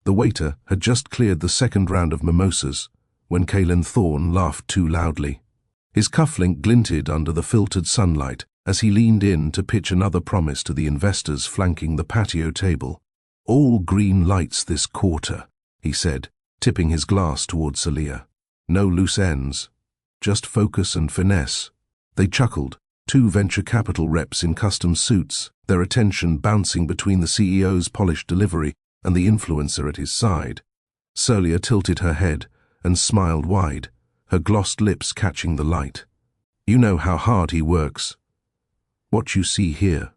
The waiter had just cleared the second round of mimosas when Caelan Thorne laughed too loudly. His cufflink glinted under the filtered sunlight as he leaned in to pitch another promise to the investors flanking the patio table. "All green lights this quarter," he said, tipping his glass toward Celia. "No loose ends. Just focus and finesse." They chuckled, two venture capital reps in custom suits, their attention bouncing between the CEO's polished delivery and the influencer at his side. Celia tilted her head and smiled wide, her glossed lips catching the light. "You know how hard he works. What you see here."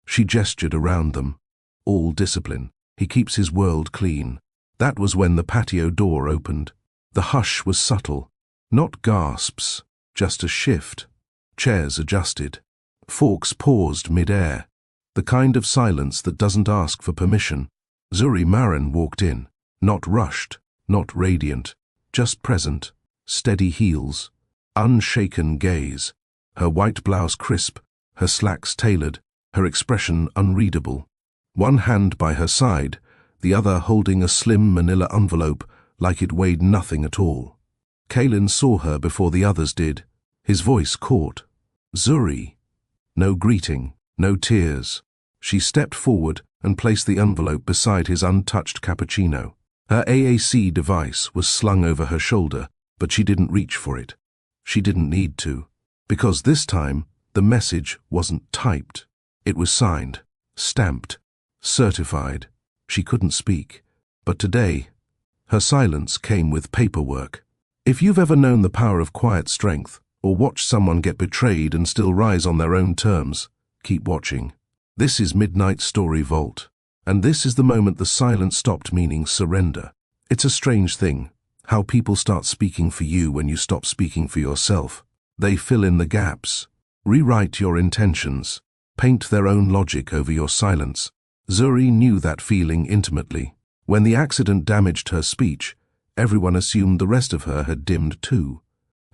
She gestured around them. "All discipline. He keeps his world clean." That was when the patio door opened. The hush was subtle, not gasps, just a shift. Chairs adjusted. Forks paused mid-air, the kind of silence that doesn't ask for permission. Zuri Marin walked in, not rushed, not radiant, just present, steady heels, unshaken gaze, her white blouse crisp, her slacks tailored, her expression unreadable. One hand by her side, the other holding a slim manila envelope like it weighed nothing at all. Caelan saw her before the others did. His voice caught. "Zuri." No greeting, no tears. She stepped forward and placed the envelope beside his untouched cappuccino. Her AAC device was slung over her shoulder, but she didn't reach for it. She didn't need to, because this time the message wasn't typed. It was signed, stamped, certified. She couldn't speak, but today, her silence came with paperwork. If you've ever known the power of quiet strength, or watched someone get betrayed and still rise on their own terms, keep watching. This is Midnight Story Vault, and this is the moment the silence stopped meaning surrender. It's a strange thing, how people start speaking for you when you stop speaking for yourself. They fill in the gaps, rewrite your intentions, paint their own logic over your silence. Zuri knew that feeling intimately. When the accident damaged her speech, everyone assumed the rest of her had dimmed too,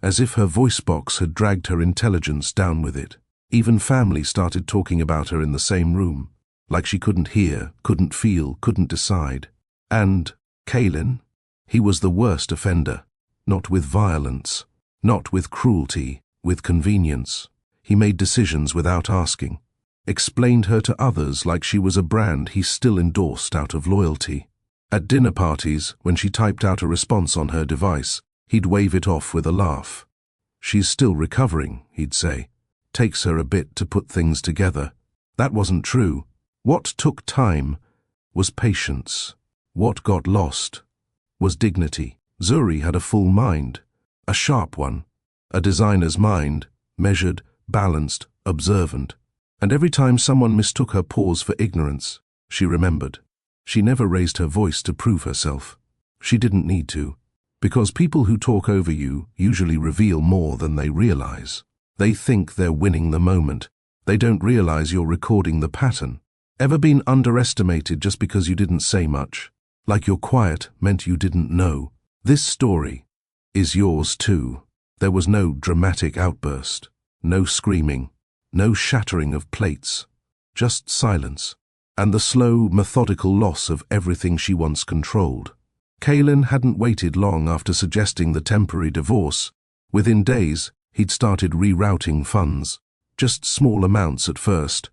as if her voice box had dragged her intelligence down with it. Even family started talking about her in the same room, like she couldn't hear, couldn't feel, couldn't decide. And Caelan? He was the worst offender, not with violence, not with cruelty, with convenience. He made decisions without asking, explained her to others like she was a brand he still endorsed out of loyalty. At dinner parties, when she typed out a response on her device, he'd wave it off with a laugh. "She's still recovering," he'd say. "Takes her a bit to put things together." That wasn't true. What took time was patience. What got lost was dignity. Zuri had a full mind, a sharp one, a designer's mind, measured, balanced, observant. And every time someone mistook her pause for ignorance, she remembered. She never raised her voice to prove herself. She didn't need to, because people who talk over you usually reveal more than they realize. They think they're winning the moment. They don't realize you're recording the pattern. Ever been underestimated just because you didn't say much? Like your quiet meant you didn't know? This story is yours too. There was no dramatic outburst, no screaming, no shattering of plates, just silence, and the slow, methodical loss of everything she once controlled. Caelan hadn't waited long after suggesting the temporary divorce. Within days, he'd started rerouting funds, just small amounts at first.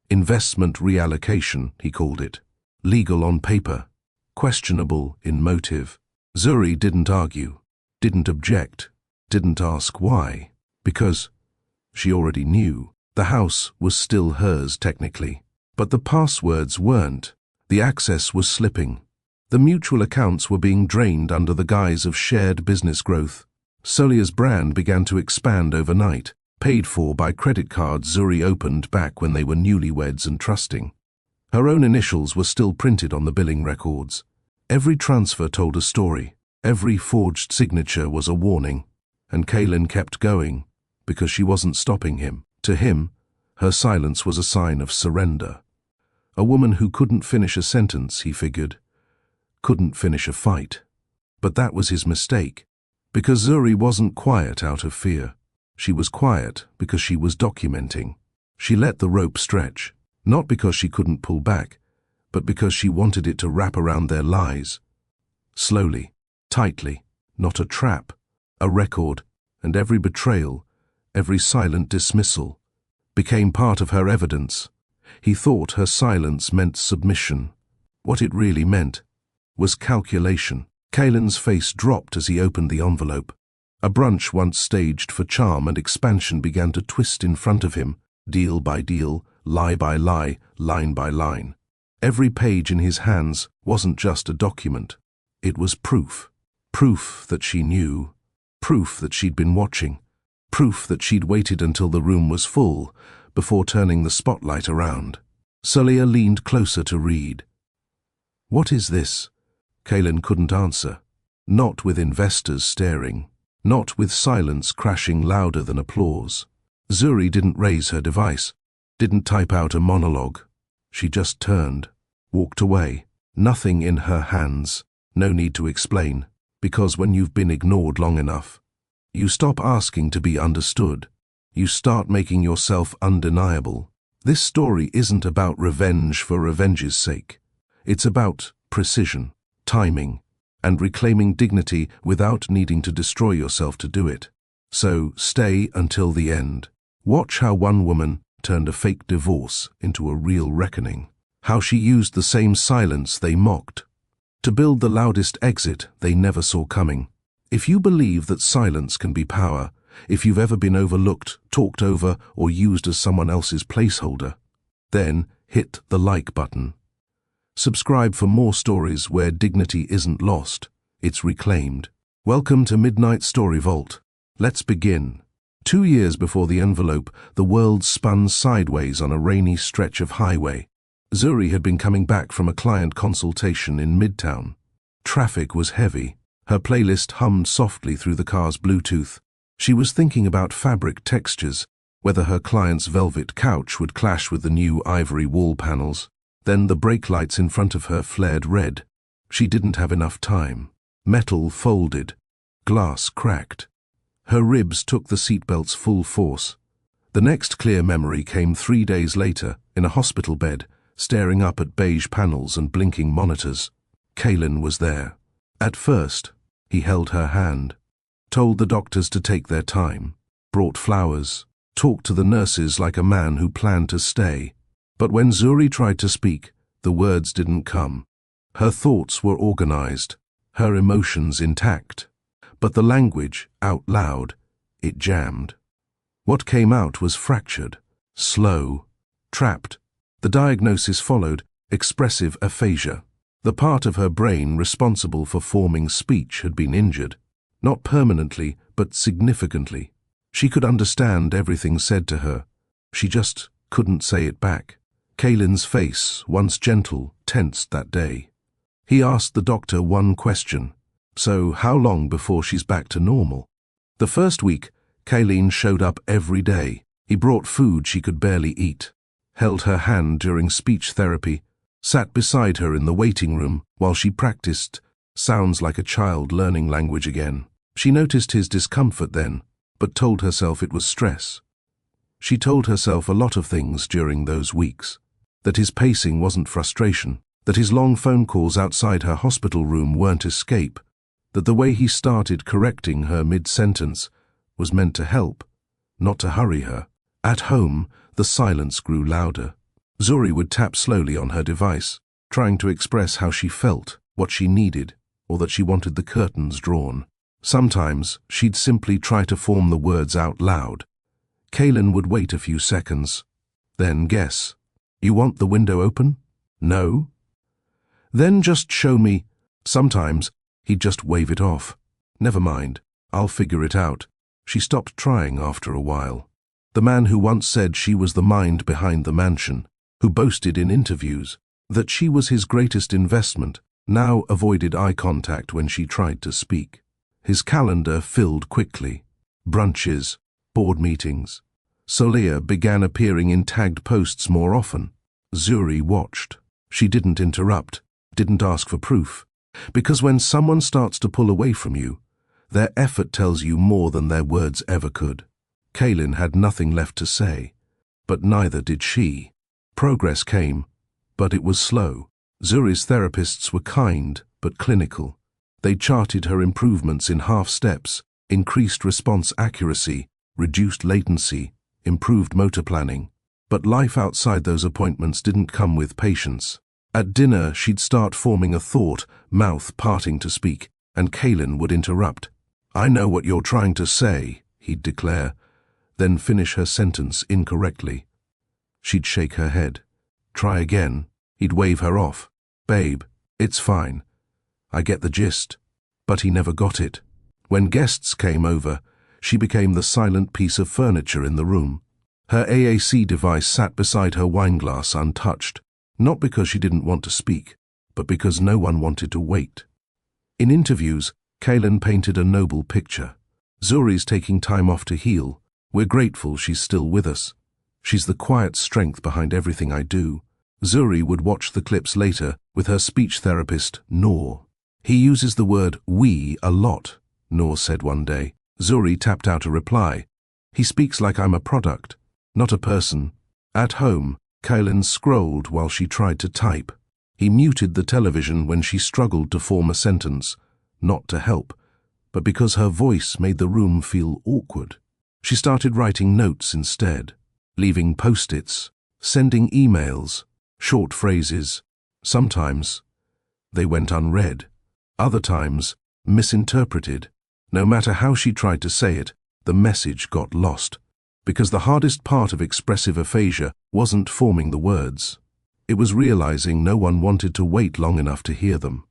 Investment reallocation, he called it. Legal on paper, questionable in motive. Zuri didn't argue, didn't object, didn't ask why, because she already knew. The house was still hers technically, but the passwords weren't. The access was slipping. The mutual accounts were being drained under the guise of shared business growth. Solia's brand began to expand overnight, paid for by credit cards Zuri opened back when they were newlyweds and trusting. Her own initials were still printed on the billing records. Every transfer told a story. Every forged signature was a warning. And Caelan kept going, because she wasn't stopping him. To him, her silence was a sign of surrender. A woman who couldn't finish a sentence, he figured, couldn't finish a fight. But that was his mistake, because Zuri wasn't quiet out of fear. She was quiet because she was documenting. She let the rope stretch, not because she couldn't pull back, but because she wanted it to wrap around their lies. Slowly, tightly, not a trap, a record, and every betrayal, every silent dismissal, became part of her evidence. He thought her silence meant submission. What it really meant was calculation. Kaelin's face dropped as he opened the envelope. A brunch once staged for charm and expansion began to twist in front of him, deal by deal, lie by lie, line by line. Every page in his hands wasn't just a document. It was proof. Proof that she knew. Proof that she'd been watching. Proof that she'd waited until the room was full before turning the spotlight around. Sharpening leaned closer to read. "What is this?" Kaelin couldn't answer. Not with investors staring. Not with silence crashing louder than applause. Zuri didn't raise her device, didn't type out a monologue. She just turned, walked away. Nothing in her hands. No need to explain, because when you've been ignored long enough, you stop asking to be understood. You start making yourself undeniable. This story isn't about revenge for revenge's sake. It's about precision, timing, and reclaiming dignity without needing to destroy yourself to do it. So stay until the end. Watch how one woman turned a fake divorce into a real reckoning. How she used the same silence they mocked to build the loudest exit they never saw coming. If you believe that silence can be power, if you've ever been overlooked, talked over, or used as someone else's placeholder, then hit the like button. Subscribe for more stories where dignity isn't lost, it's reclaimed. Welcome to Midnight Story Vault. Let's begin. 2 years before the envelope, the world spun sideways on a rainy stretch of highway. Zuri had been coming back from a client consultation in Midtown. Traffic was heavy. Her playlist hummed softly through the car's Bluetooth. She was thinking about fabric textures, whether her client's velvet couch would clash with the new ivory wall panels. Then the brake lights in front of her flared red. She didn't have enough time. Metal folded. Glass cracked. Her ribs took the seatbelt's full force. The next clear memory came 3 days later, in a hospital bed, staring up at beige panels and blinking monitors. Kaelin was there. At first, he held her hand, told the doctors to take their time, brought flowers, talked to the nurses like a man who planned to stay. But when Zuri tried to speak, the words didn't come. Her thoughts were organized, her emotions intact. But the language, out loud, it jammed. What came out was fractured, slow, trapped. The diagnosis followed, expressive aphasia. The part of her brain responsible for forming speech had been injured. Not permanently, but significantly. She could understand everything said to her. She just couldn't say it back. Kaelin's face, once gentle, tensed that day. He asked the doctor one question. So how long before she's back to normal? The first week, Kaelin showed up every day. He brought food she could barely eat, held her hand during speech therapy, sat beside her in the waiting room while she practiced sounds like a child learning language again. She noticed his discomfort then, but told herself it was stress. She told herself a lot of things during those weeks. That his pacing wasn't frustration, that his long phone calls outside her hospital room weren't escape, that the way he started correcting her mid-sentence was meant to help, not to hurry her. At home, the silence grew louder. Zuri would tap slowly on her device, trying to express how she felt, what she needed, or that she wanted the curtains drawn. Sometimes she'd simply try to form the words out loud. Kaelin would wait a few seconds, then guess. "You want the window open?" "No." "Then just show me." Sometimes he'd just wave it off. "Never mind, I'll figure it out." She stopped trying after a while. The man who once said she was the mind behind the mansion, who boasted in interviews that she was his greatest investment, now avoided eye contact when she tried to speak. His calendar filled quickly. Brunches, board meetings. Sharpening began appearing in tagged posts more often. Zuri watched. She didn't interrupt, didn't ask for proof. Because when someone starts to pull away from you, their effort tells you more than their words ever could. Kaelin had nothing left to say, but neither did she. Progress came, but it was slow. Zuri's therapists were kind but clinical. They charted her improvements in half steps, increased response accuracy, reduced latency, improved motor planning. But life outside those appointments didn't come with patience. At dinner, she'd start forming a thought, mouth parting to speak, and Kaylin would interrupt. "I know what you're trying to say," he'd declare, then finish her sentence incorrectly. She'd shake her head. "Try again." He'd wave her off. "Babe, it's fine. I get the gist." But he never got it. When guests came over, she became the silent piece of furniture in the room. Her AAC device sat beside her wineglass untouched, not because she didn't want to speak, but because no one wanted to wait. In interviews, Kaylin painted a noble picture. "Zuri's taking time off to heal. We're grateful she's still with us. She's the quiet strength behind everything I do." Zuri would watch the clips later with her speech therapist, Noor. "He uses the word we a lot," Noor said one day. Zuri tapped out a reply. "He speaks like I'm a product, not a person." At home, Kaylin scrolled while she tried to type. He muted the television when she struggled to form a sentence, not to help, but because her voice made the room feel awkward. She started writing notes instead, leaving post-its, sending emails, short phrases. Sometimes they went unread, other times misinterpreted. No matter how she tried to say it, the message got lost. Because the hardest part of expressive aphasia wasn't forming the words. It was realizing no one wanted to wait long enough to hear them.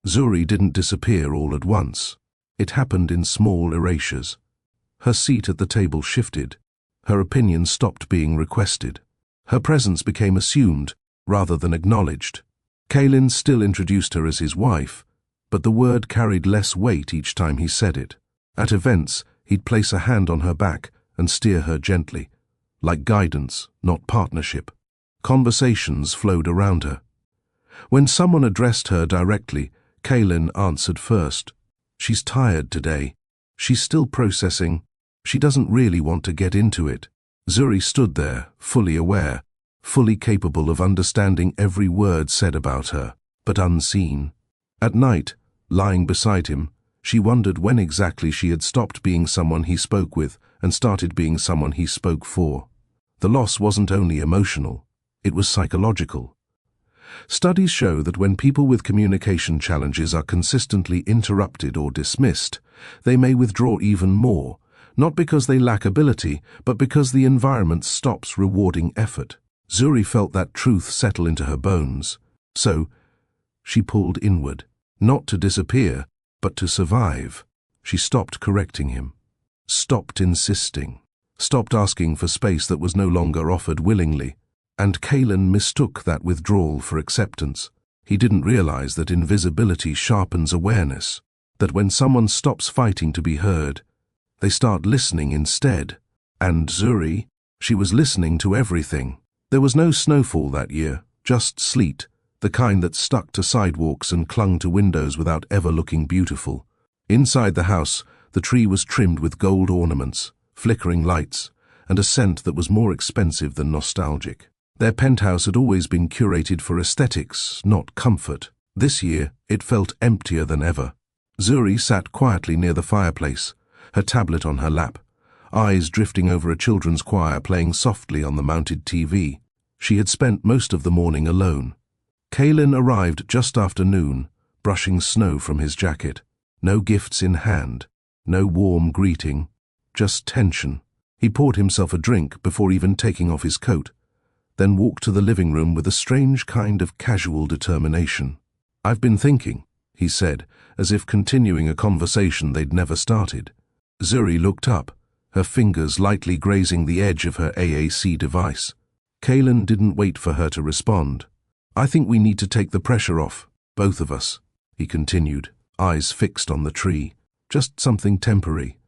Zuri didn't disappear all at once. It happened in small erasures. Her seat at the table shifted. Her opinion stopped being requested. Her presence became assumed rather than acknowledged. Kaylin still introduced her as his wife, but the word carried less weight each time he said it. At events, he'd place a hand on her back and steer her gently, like guidance, not partnership. Conversations flowed around her. When someone addressed her directly, Kaylin answered first. "She's tired today. She's still processing. She doesn't really want to get into it." Zuri stood there, fully aware, fully capable of understanding every word said about her, but unseen. At night, lying beside him, she wondered when exactly she had stopped being someone he spoke with and started being someone he spoke for. The loss wasn't only emotional, it was psychological. Studies show that when people with communication challenges are consistently interrupted or dismissed, they may withdraw even more, not because they lack ability, but because the environment stops rewarding effort. Zuri felt that truth settle into her bones. So, she pulled inward, not to disappear, but to survive. She stopped correcting him, stopped insisting, stopped asking for space that was no longer offered willingly. And Kaylin mistook that withdrawal for acceptance. He didn't realize that invisibility sharpens awareness, that when someone stops fighting to be heard, they start listening instead. And Zuri, she was listening to everything. There was no snowfall that year, just sleet, the kind that stuck to sidewalks and clung to windows without ever looking beautiful. Inside the house, the tree was trimmed with gold ornaments, flickering lights, and a scent that was more expensive than nostalgic. Their penthouse had always been curated for aesthetics, not comfort. This year, it felt emptier than ever. Zuri sat quietly near the fireplace, her tablet on her lap, eyes drifting over a children's choir playing softly on the mounted TV. She had spent most of the morning alone. Kaylin arrived just after noon, brushing snow from his jacket. No gifts in hand, no warm greeting, just tension. He poured himself a drink before even taking off his coat, then walked to the living room with a strange kind of casual determination. "I've been thinking," he said, as if continuing a conversation they'd never started. Zuri looked up, her fingers lightly grazing the edge of her AAC device. Kaylin didn't wait for her to respond. "I think we need to take the pressure off, both of us," he continued, eyes fixed on the tree. "Just something temporary.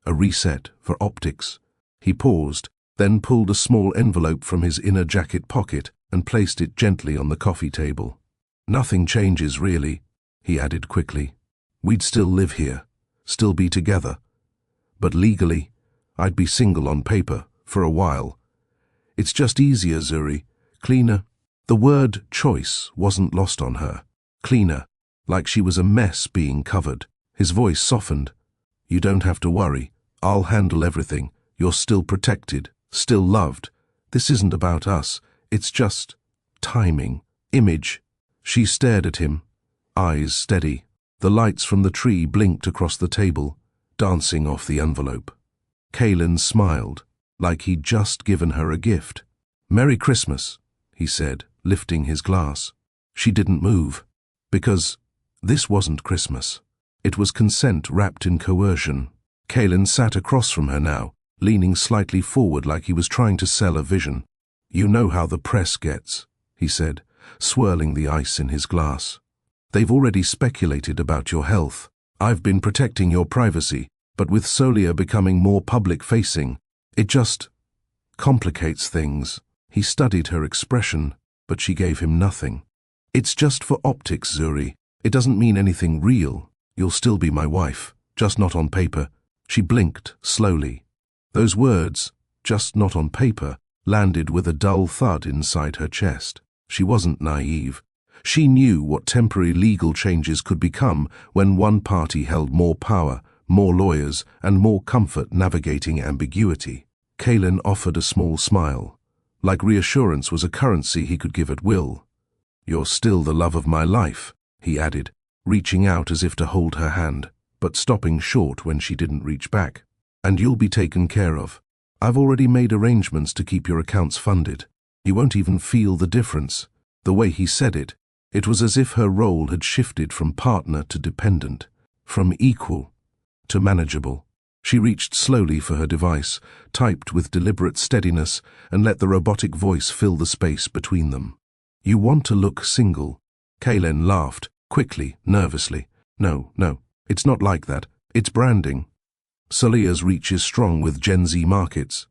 A reset for optics." He paused, then pulled a small envelope from his inner jacket pocket and placed it gently on the coffee table. "Nothing changes, really," he added quickly. "We'd still live here, still be together. But legally, I'd be single on paper, for a while. It's just easier, Zuri, cleaner, The word choice wasn't lost on her. Cleaner, like she was a mess being covered. His voice softened. You don't have to worry. I'll handle everything. You're still protected, still loved. This isn't about us. It's just timing. Image. She stared at him, eyes steady. The lights from the tree blinked across the table, dancing off the envelope. Kaelin smiled, like he'd just given her a gift. Merry Christmas, he said, lifting his glass. She didn't move, because this wasn't Christmas. It was consent wrapped in coercion. Kaelin sat across from her now, leaning slightly forward like he was trying to sell a vision. You know how the press gets, he said, swirling the ice in his glass. They've already speculated about your health. I've been protecting your privacy, but with Solia becoming more public-facing, it just complicates things. He studied her expression, but she gave him nothing. It's just for optics, Zuri. It doesn't mean anything real. You'll still be my wife, just not on paper. She blinked slowly. Those words, just not on paper, landed with a dull thud inside her chest. She wasn't naive. She knew what temporary legal changes could become when one party held more power, more lawyers, and more comfort navigating ambiguity. Kaelin offered a small smile, like reassurance was a currency he could give at will. You're still the love of my life, he added, reaching out as if to hold her hand, but stopping short when she didn't reach back. And you'll be taken care of. I've already made arrangements to keep your accounts funded. You won't even feel the difference. The way he said it, it was as if her role had shifted from partner to dependent, from equal to manageable. She reached slowly for her device, typed with deliberate steadiness, and let the robotic voice fill the space between them. You want to look single. Kaelin laughed, quickly, nervously. No, it's not like that. It's branding. Solia's reach is strong with Gen Z markets.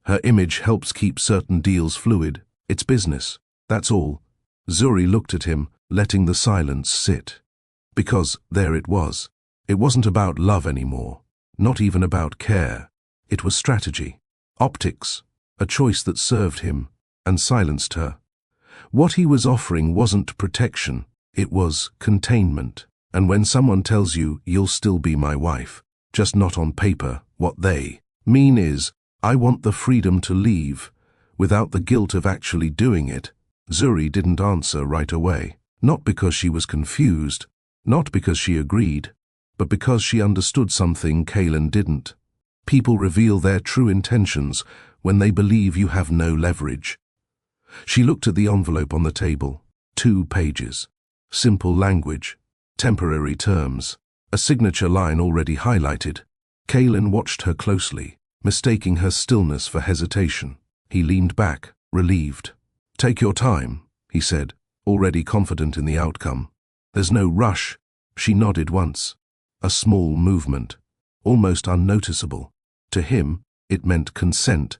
Her image helps keep certain deals fluid. It's business. That's all. Zuri looked at him, letting the silence sit. Because there it was. It wasn't about love anymore. Not even about care. It was strategy. Optics. A choice that served him and silenced her. What he was offering wasn't protection. It was containment. And when someone tells you, you'll still be my wife, just not on paper, what they mean is, I want the freedom to leave, without the guilt of actually doing it. Zuri didn't answer right away, not because she was confused, not because she agreed, but because she understood something Kaelin didn't. People reveal their true intentions when they believe you have no leverage. She looked at the envelope on the table. 2 pages. Simple language. Temporary terms. A signature line already highlighted. Kaelin watched her closely, mistaking her stillness for hesitation. He leaned back, relieved. Take your time, he said, already confident in the outcome. There's no rush. She nodded once. A small movement, almost unnoticeable. To him, it meant consent.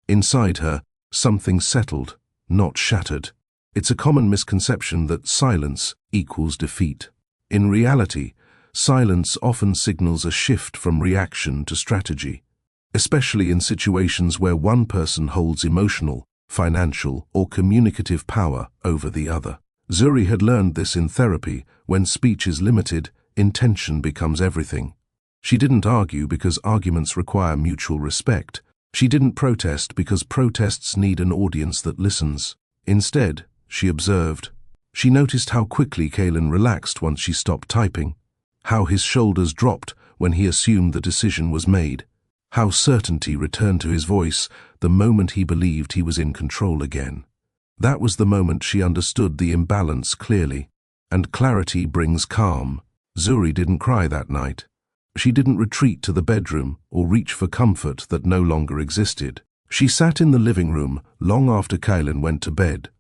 Inside her, something settled, not shattered. It's a common misconception that silence equals defeat. In reality, silence often signals a shift from reaction to strategy, especially in situations where one person holds emotional, financial, or communicative power over the other. Zuri had learned this in therapy. When speech is limited, intention becomes everything. She didn't argue because arguments require mutual respect. She didn't protest because protests need an audience that listens. Instead, she observed. She noticed how quickly Kaelin relaxed once she stopped typing, how his shoulders dropped when he assumed the decision was made, how certainty returned to his voice the moment he believed he was in control again. That was the moment she understood the imbalance clearly, and clarity brings calm. Zuri didn't cry that night. She didn't retreat to the bedroom or reach for comfort that no longer existed. She sat in the living room long after Kaelin went to bed,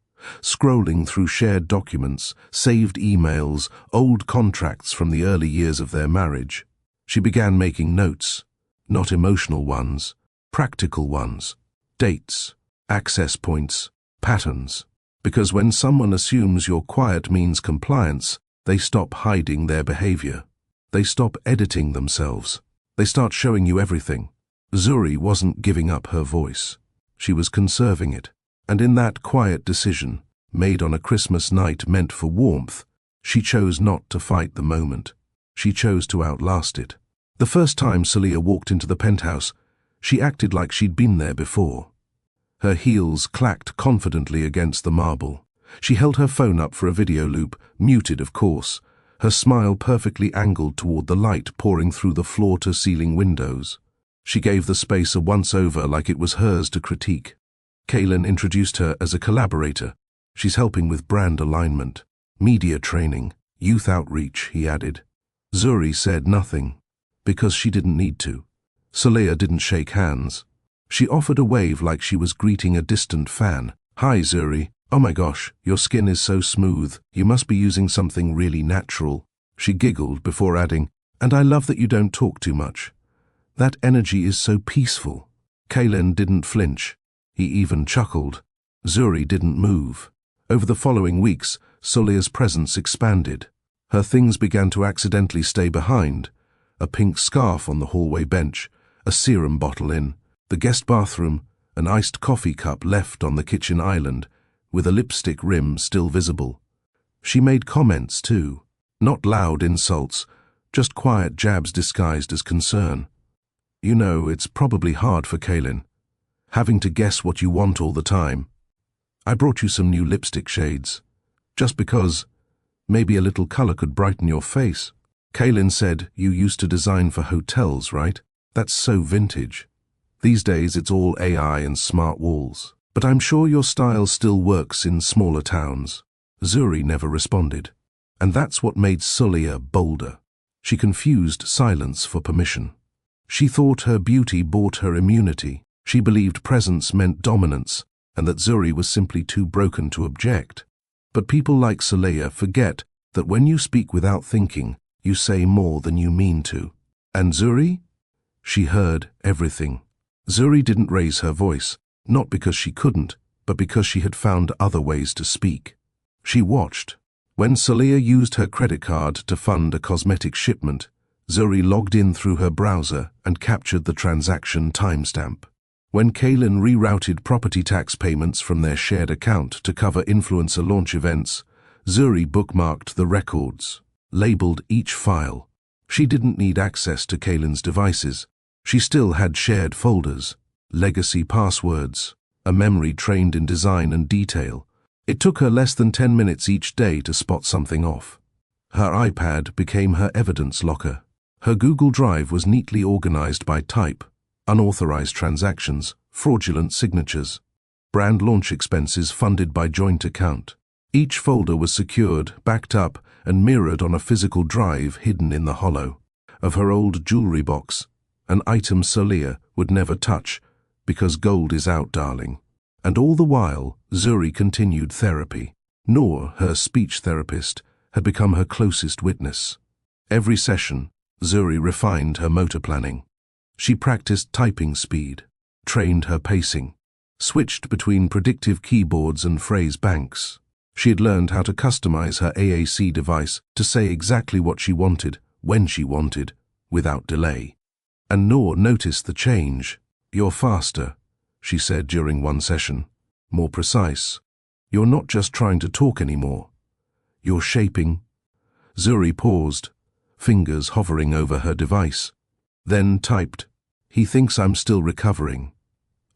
scrolling through shared documents, saved emails, old contracts from the early years of their marriage. She began making notes, not emotional ones, practical ones, dates, access points, patterns. Because when someone assumes your quiet means compliance, they stop hiding their behavior. They stop editing themselves. They start showing you everything. Zuri wasn't giving up her voice. She was conserving it. And in that quiet decision, made on a Christmas night meant for warmth, she chose not to fight the moment. She chose to outlast it. The first time Celia walked into the penthouse, she acted like she'd been there before. Her heels clacked confidently against the marble. She held her phone up for a video loop, muted of course, her smile perfectly angled toward the light pouring through the floor-to-ceiling windows. She gave the space a once-over like it was hers to critique. Kaylin introduced her as a collaborator. She's helping with brand alignment, media training, youth outreach, he added. Zuri said nothing, because she didn't need to. Celia didn't shake hands. She offered a wave like she was greeting a distant fan. Hi, Zuri. Oh my gosh, your skin is so smooth. You must be using something really natural. She giggled before adding, and I love that you don't talk too much. That energy is so peaceful. Kaylin didn't flinch. He even chuckled. Zuri didn't move. Over the following weeks, Celia's presence expanded. Her things began to accidentally stay behind. A pink scarf on the hallway bench, a serum bottle in the guest bathroom, an iced coffee cup left on the kitchen island, with a lipstick rim still visible. She made comments too. Not loud insults, just quiet jabs disguised as concern. You know, it's probably hard for Kaylin, having to guess what you want all the time. I brought you some new lipstick shades, just because maybe a little color could brighten your face. Kaylin said you used to design for hotels, right? That's so vintage. These days it's all AI and smart walls. But I'm sure your style still works in smaller towns. Zuri never responded. And that's what made Celia bolder. She confused silence for permission. She thought her beauty bought her immunity. She believed presence meant dominance, and that Zuri was simply too broken to object. But people like Celia forget that when you speak without thinking, you say more than you mean to. And Zuri? She heard everything. Zuri didn't raise her voice, not because she couldn't, but because she had found other ways to speak. She watched. When Celia used her credit card to fund a cosmetic shipment, Zuri logged in through her browser and captured the transaction timestamp. When Kaylin rerouted property tax payments from their shared account to cover influencer launch events, Zuri bookmarked the records, labeled each file. She didn't need access to Kaylin's devices. She still had shared folders, legacy passwords, a memory trained in design and detail. It took her less than 10 minutes each day to spot something off. Her iPad became her evidence locker. Her Google Drive was neatly organized by type, unauthorized transactions, fraudulent signatures, brand launch expenses funded by joint account. Each folder was secured, backed up, and mirrored on a physical drive hidden in the hollow of her old jewelry box, an item Celia would never touch, because gold is out, darling. And all the while, Zuri continued therapy. Noor, her speech therapist, had become her closest witness. Every session, Zuri refined her motor planning. She practiced typing speed, trained her pacing, switched between predictive keyboards and phrase banks. She had learned how to customize her AAC device to say exactly what she wanted, when she wanted, without delay. And Noor noticed the change. You're faster, she said during one session. More precise. You're not just trying to talk anymore. You're shaping. Zuri paused, fingers hovering over her device. Then typed, he thinks I'm still recovering.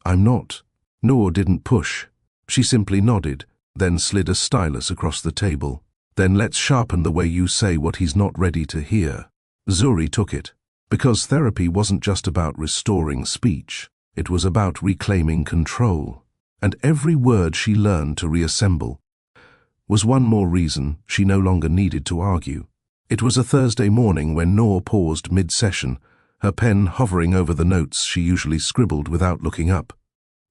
I'm not. Noor didn't push. She simply nodded, then slid a stylus across the table. Then let's sharpen the way you say what he's not ready to hear. Zuri took it. Because therapy wasn't just about restoring speech, it was about reclaiming control. And every word she learned to reassemble was one more reason she no longer needed to argue. It was a Thursday morning when Noor paused mid-session, her pen hovering over the notes she usually scribbled without looking up.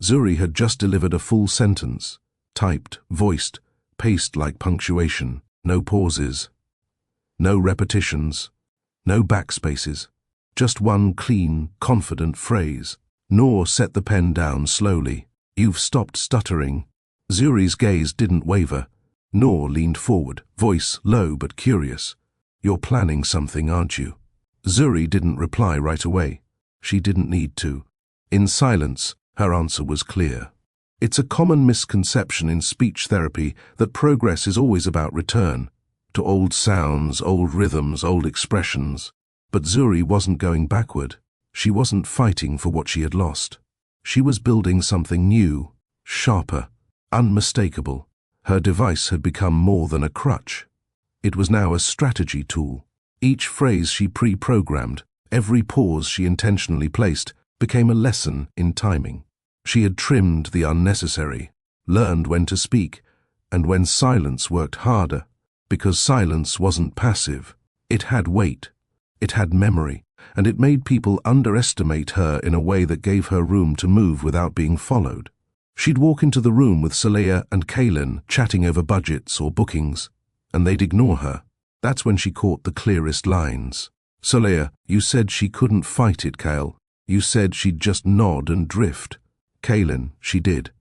Zuri had just delivered a full sentence, typed, voiced, paced like punctuation, no pauses, no repetitions, no backspaces. Just one clean, confident phrase. Noor set the pen down slowly. You've stopped stuttering. Zuri's gaze didn't waver. Noor leaned forward, voice low but curious. You're planning something, aren't you? Zuri didn't reply right away. She didn't need to. In silence, her answer was clear. It's a common misconception in speech therapy that progress is always about return to old sounds, old rhythms, old expressions. But Zuri wasn't going backward. She wasn't fighting for what she had lost. She was building something new, sharper, unmistakable. Her device had become more than a crutch. It was now a strategy tool. Each phrase she pre-programmed, every pause she intentionally placed, became a lesson in timing. She had trimmed the unnecessary, learned when to speak, and when silence worked harder, because silence wasn't passive. It had weight, it had memory, and it made people underestimate her in a way that gave her room to move without being followed. She'd walk into the room with Saleha and Kaylin chatting over budgets or bookings, and they'd ignore her. That's when she caught the clearest lines. Saleha, you said she couldn't fight it, Kale. You said she'd just nod and drift. Kaylin, she did.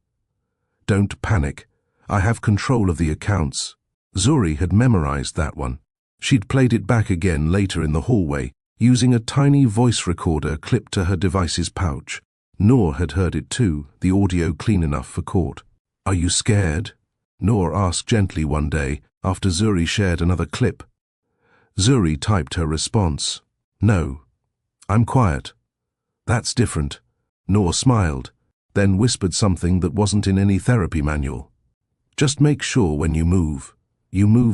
Don't panic. I have control of the accounts. Zuri had memorized that one. She'd played it back again later in the hallway, using a tiny voice recorder clipped to her device's pouch. Noor had heard it too, the audio clean enough for court. Are you scared? Noor asked gently one day, after Zuri shared another clip. Zuri typed her response. No. I'm quiet. That's different. Noor smiled, then whispered something that wasn't in any therapy manual. Just make sure when you move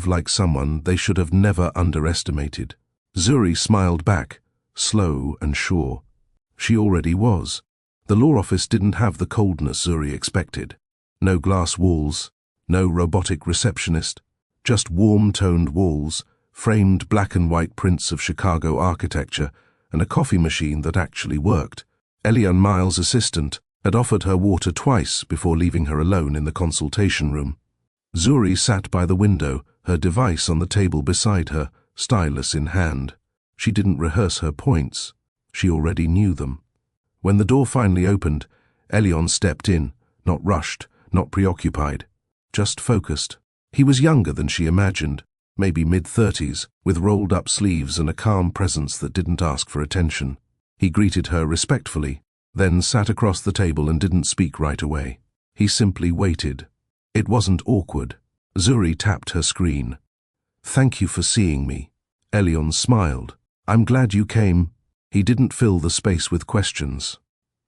like someone they should have never underestimated. Zuri smiled back, slow and sure. She already was. The law office didn't have the coldness Zuri expected. No glass walls, no robotic receptionist, just warm-toned walls, framed black and white prints of Chicago architecture, and a coffee machine that actually worked. Elian Miles' assistant had offered her water twice before leaving her alone in the consultation room. Zuri sat by the window, her device on the table beside her, stylus in hand. She didn't rehearse her points. She already knew them. When the door finally opened, Elian stepped in, not rushed, not preoccupied, just focused. He was younger than she imagined, maybe mid-30s, with rolled-up sleeves and a calm presence that didn't ask for attention. He greeted her respectfully, then sat across the table and didn't speak right away. He simply waited. It wasn't awkward. Zuri tapped her screen. Thank you for seeing me. Elian smiled. I'm glad you came. He didn't fill the space with questions,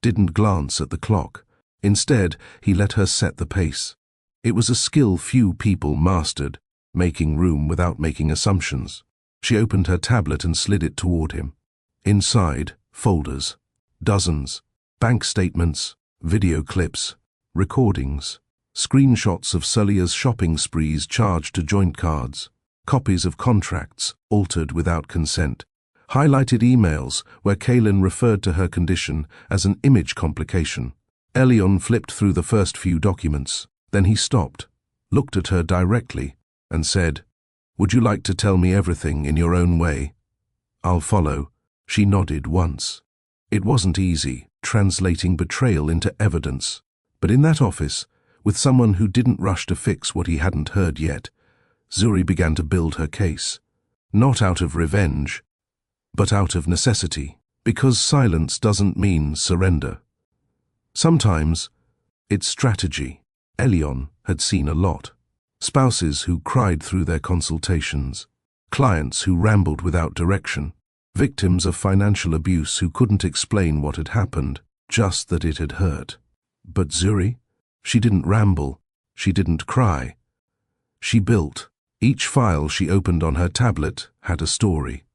didn't glance at the clock. Instead, he let her set the pace. It was a skill few people mastered, making room without making assumptions. She opened her tablet and slid it toward him. Inside, folders, dozens, bank statements, video clips, recordings, screenshots of Saleha's shopping sprees charged to joint cards, copies of contracts altered without consent, highlighted emails where Kaylin referred to her condition as an image complication. Elian flipped through the first few documents. Then he stopped, looked at her directly, and said, Would you like to tell me everything in your own way? I'll follow. She nodded once. It wasn't easy, translating betrayal into evidence. But in that office, with someone who didn't rush to fix what he hadn't heard yet, Zuri began to build her case. Not out of revenge, but out of necessity. Because silence doesn't mean surrender. Sometimes, it's strategy. Elian had seen a lot. Spouses who cried through their consultations, clients who rambled without direction, victims of financial abuse who couldn't explain what had happened, just that it had hurt. But Zuri? She didn't ramble. She didn't cry. She built. Each file she opened on her tablet had a story,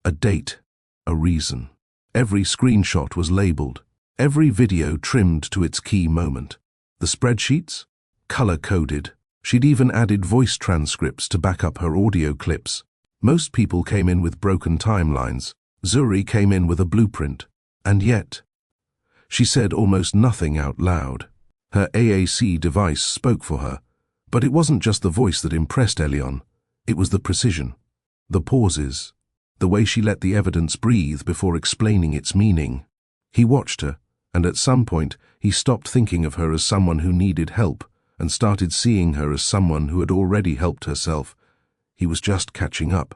a date, a reason. Every screenshot was labeled, every video trimmed to its key moment. The spreadsheets? Color-coded. She'd even added voice transcripts to back up her audio clips. Most people came in with broken timelines. Zuri came in with a blueprint. And yet, she said almost nothing out loud. Her AAC device spoke for her. But it wasn't just the voice that impressed Elian. It was the precision, the pauses, the way she let the evidence breathe before explaining its meaning. He watched her, and at some point he stopped thinking of her as someone who needed help and started seeing her as someone who had already helped herself. He was just catching up.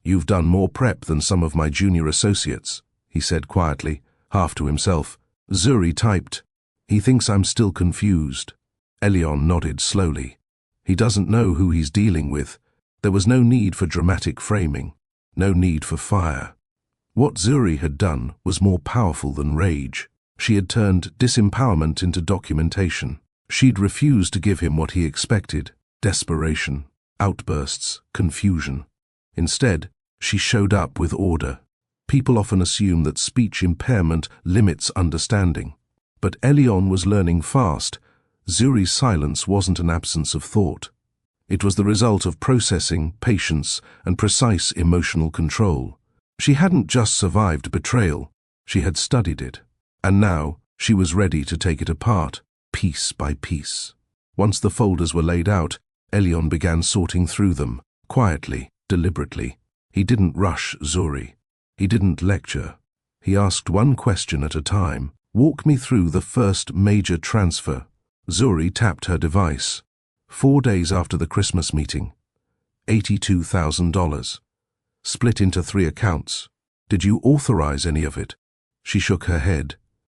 You've done more prep than some of my junior associates, he said quietly, half to himself. Zuri typed, He thinks I'm still confused. Elion nodded slowly. He doesn't know who he's dealing with. There was no need for dramatic framing, no need for fire. What Zuri had done was more powerful than rage. She had turned disempowerment into documentation. She'd refused to give him what he expected: desperation, outbursts, confusion. Instead, she showed up with order. People often assume that speech impairment limits understanding. But Elion was learning fast. Zuri's silence wasn't an absence of thought. It was the result of processing, patience, and precise emotional control. She hadn't just survived betrayal, she had studied it. And now, she was ready to take it apart, piece by piece. Once the folders were laid out, Elion began sorting through them, quietly, deliberately. He didn't rush Zuri. He didn't lecture. He asked one question at a time. "Walk me through the first major transfer." Zuri tapped her device. 4 days after the Christmas meeting. $82,000. Split into 3 accounts. "Did you authorize any of it?" She shook her head.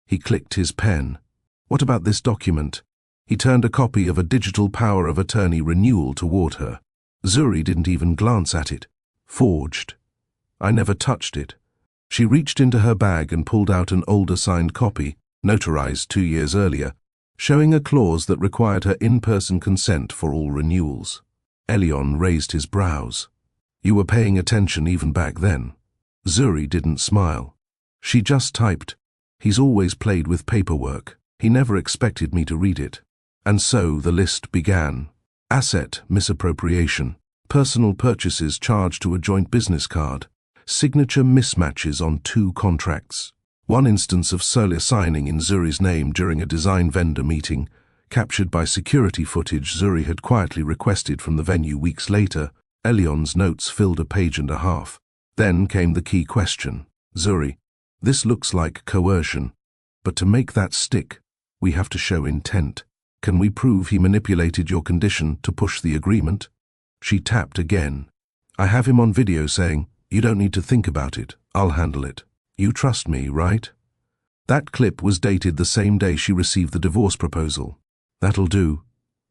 He clicked his pen. "What about this document?" He turned a copy of a digital power of attorney renewal toward her. Zuri didn't even glance at it. "Forged." "I never touched it." She reached into her bag and pulled out an older signed copy, notarized 2 years earlier, showing a clause that required her in-person consent for all renewals. Elion raised his brows. "You were paying attention even back then." Zuri didn't smile. She just typed, "He's always played with paperwork. He never expected me to read it." And so the list began. Asset misappropriation, personal purchases charged to a joint business card, signature mismatches on 2 contracts. One instance of sole signing in Zuri's name during a design vendor meeting, captured by security footage Zuri had quietly requested from the venue weeks later. Elion's notes filled a page and a half. Then came the key question. "Zuri, this looks like coercion, but to make that stick, we have to show intent. Can we prove he manipulated your condition to push the agreement?" She tapped again. "I have him on video saying, 'You don't need to think about it, I'll handle it. You trust me, right?'" That clip was dated the same day she received the divorce proposal. "That'll do,"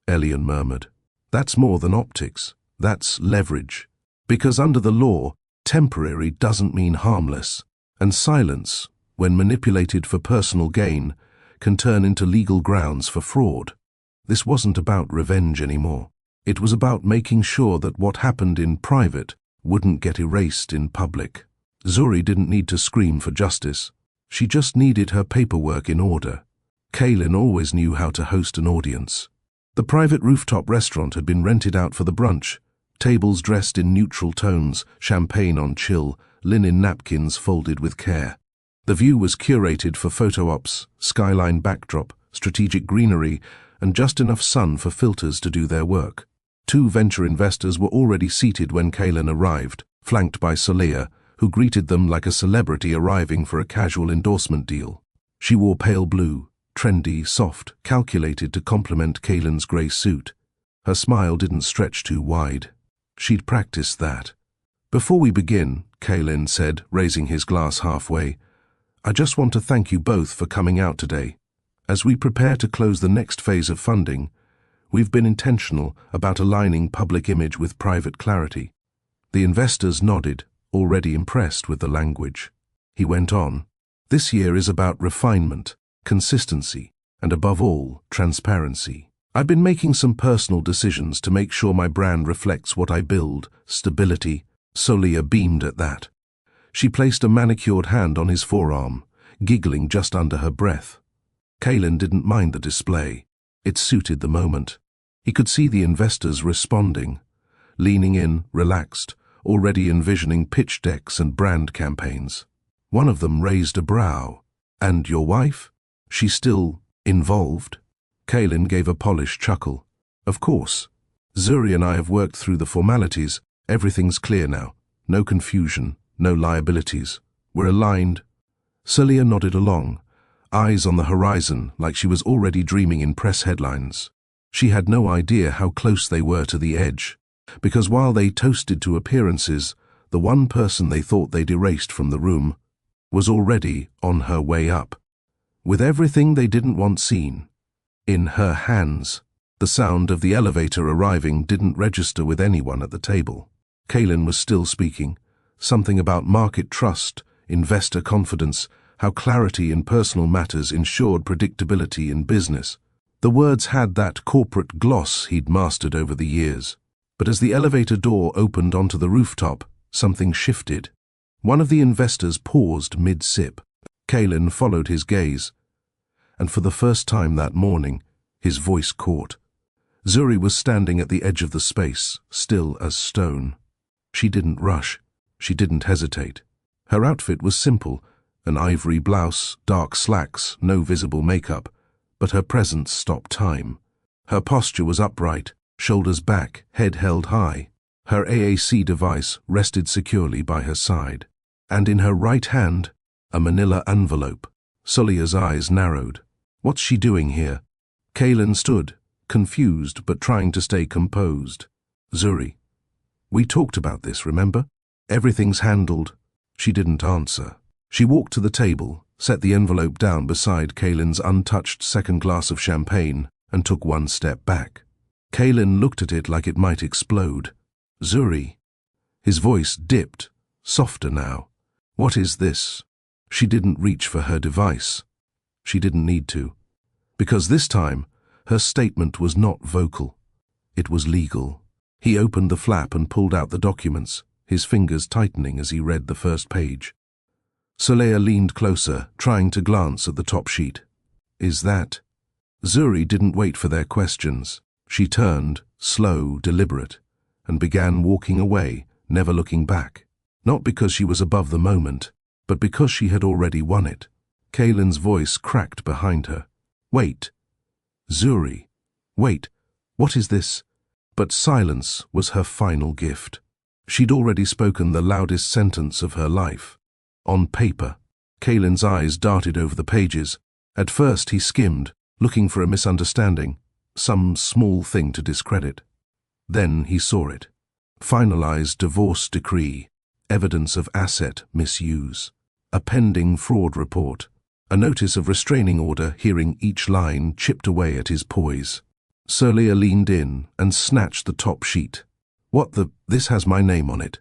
Elion murmured. "That's more than optics. That's leverage. Because under the law, temporary doesn't mean harmless. And silence, when manipulated for personal gain, can turn into legal grounds for fraud." This wasn't about revenge anymore. It was about making sure that what happened in private wouldn't get erased in public. Zuri didn't need to scream for justice. She just needed her paperwork in order. Kaylin always knew how to host an audience. The private rooftop restaurant had been rented out for the brunch. Tables dressed in neutral tones, champagne on chill, linen napkins folded with care. The view was curated for photo ops, skyline backdrop, strategic greenery, and just enough sun for filters to do their work. 2 venture investors were already seated when Kaylin arrived, flanked by Solia, who greeted them like a celebrity arriving for a casual endorsement deal. She wore pale blue, trendy, soft, calculated to complement Kaylin's grey suit. Her smile didn't stretch too wide. She'd practiced that. "Before we begin," Kaylin said, raising his glass halfway, "I just want to thank you both for coming out today. As we prepare to close the next phase of funding, we've been intentional about aligning public image with private clarity." The investors nodded, already impressed with the language. He went on, "This year is about refinement, consistency, and above all, transparency. I've been making some personal decisions to make sure my brand reflects what I build, stability." Solia beamed at that. She placed a manicured hand on his forearm, giggling just under her breath. Kaylin didn't mind the display. It suited the moment. He could see the investors responding, leaning in, relaxed, already envisioning pitch decks and brand campaigns. One of them raised a brow. "And your wife? She's still involved?" Kaylin gave a polished chuckle. "Of course. Zuri and I have worked through the formalities. Everything's clear now. No confusion, no liabilities. We're aligned." Celia nodded along, eyes on the horizon like she was already dreaming in press headlines. She had no idea how close they were to the edge, because while they toasted to appearances, the one person they thought they'd erased from the room was already on her way up, with everything they didn't want seen in her hands. The sound of the elevator arriving didn't register with anyone at the table. Kaylin was still speaking, something about market trust, investor confidence, how clarity in personal matters ensured predictability in business. The words had that corporate gloss he'd mastered over the years. But as the elevator door opened onto the rooftop, something shifted. One of the investors paused mid-sip. Kaylin followed his gaze, and for the first time that morning, his voice caught. Zuri was standing at the edge of the space, still as stone. She didn't rush. She didn't hesitate. Her outfit was simple, an ivory blouse, dark slacks, no visible makeup, but her presence stopped time. Her posture was upright, shoulders back, head held high. Her AAC device rested securely by her side. And in her right hand, a manila envelope. Sullia's eyes narrowed. What's she doing here? Kaylin stood, confused but trying to stay composed. Zuri, we talked about this, remember? Everything's handled. She didn't answer. She walked to the table, set the envelope down beside Kaylin's untouched second glass of champagne, and took one step back. Kaylin looked at it like it might explode. Zuri. His voice dipped, softer now. What is this? She didn't reach for her device. She didn't need to. Because this time, her statement was not vocal. It was legal. He opened the flap and pulled out the documents, his fingers tightening as he read the first page. Soleil leaned closer, trying to glance at the top sheet. Is that? Zuri didn't wait for their questions. She turned, slow, deliberate, and began walking away, never looking back. Not because she was above the moment, but because she had already won it. Kaylin's voice cracked behind her. Wait. Zuri. Wait. What is this? But silence was her final gift. She'd already spoken the loudest sentence of her life. On paper. Kaylin's eyes darted over the pages. At first he skimmed, looking for a misunderstanding, some small thing to discredit. Then he saw it. Finalized divorce decree, evidence of asset misuse, a pending fraud report, a notice of restraining order hearing each line chipped away at his poise. Soleil leaned in and snatched the top sheet. What the? This has my name on it.